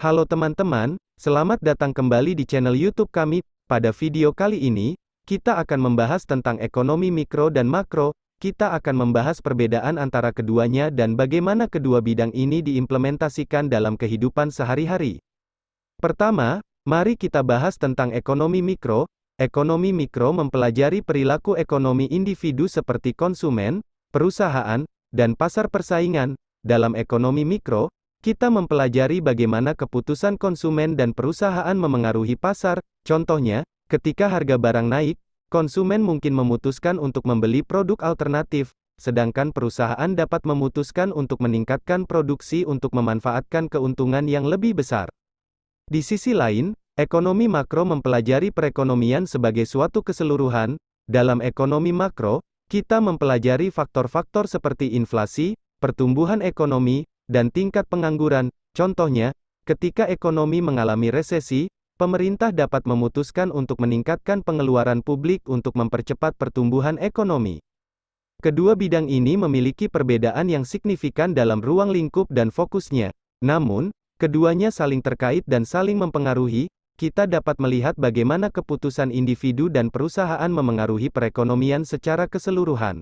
Halo teman-teman, selamat datang kembali di channel YouTube kami. Pada video kali ini, kita akan membahas tentang ekonomi mikro dan makro. Kita akan membahas perbedaan antara keduanya dan bagaimana kedua bidang ini diimplementasikan dalam kehidupan sehari-hari. Pertama, mari kita bahas tentang ekonomi mikro. Ekonomi mikro mempelajari perilaku ekonomi individu seperti konsumen, perusahaan, dan pasar persaingan. Dalam ekonomi mikro, kita mempelajari bagaimana keputusan konsumen dan perusahaan memengaruhi pasar. Contohnya, ketika harga barang naik, konsumen mungkin memutuskan untuk membeli produk alternatif, sedangkan perusahaan dapat memutuskan untuk meningkatkan produksi untuk memanfaatkan keuntungan yang lebih besar. Di sisi lain, ekonomi makro mempelajari perekonomian sebagai suatu keseluruhan. Dalam ekonomi makro, kita mempelajari faktor-faktor seperti inflasi, pertumbuhan ekonomi, dan tingkat pengangguran. Contohnya, ketika ekonomi mengalami resesi, pemerintah dapat memutuskan untuk meningkatkan pengeluaran publik untuk mempercepat pertumbuhan ekonomi. Kedua bidang ini memiliki perbedaan yang signifikan dalam ruang lingkup dan fokusnya. Namun, keduanya saling terkait dan saling mempengaruhi. Kita dapat melihat bagaimana keputusan individu dan perusahaan memengaruhi perekonomian secara keseluruhan.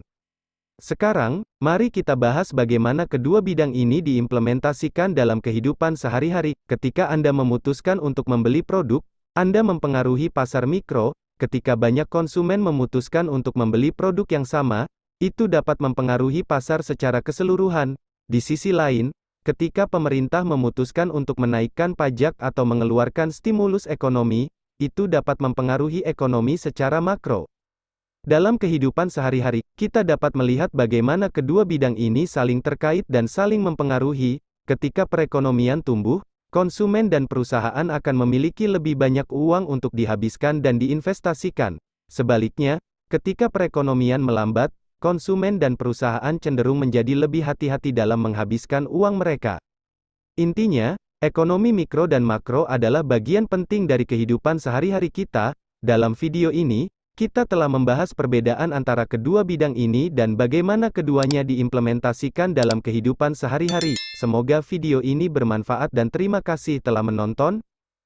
Sekarang, mari kita bahas bagaimana kedua bidang ini diimplementasikan dalam kehidupan sehari-hari. Ketika Anda memutuskan untuk membeli produk, Anda mempengaruhi pasar mikro. Ketika banyak konsumen memutuskan untuk membeli produk yang sama, itu dapat mempengaruhi pasar secara keseluruhan. Di sisi lain, ketika pemerintah memutuskan untuk menaikkan pajak atau mengeluarkan stimulus ekonomi, itu dapat mempengaruhi ekonomi secara makro. Dalam kehidupan sehari-hari, kita dapat melihat bagaimana kedua bidang ini saling terkait dan saling mempengaruhi. Ketika perekonomian tumbuh, konsumen dan perusahaan akan memiliki lebih banyak uang untuk dihabiskan dan diinvestasikan. Sebaliknya, ketika perekonomian melambat, konsumen dan perusahaan cenderung menjadi lebih hati-hati dalam menghabiskan uang mereka. Intinya, ekonomi mikro dan makro adalah bagian penting dari kehidupan sehari-hari kita. Dalam video ini, kita telah membahas perbedaan antara kedua bidang ini dan bagaimana keduanya diimplementasikan dalam kehidupan sehari-hari. Semoga video ini bermanfaat dan terima kasih telah menonton.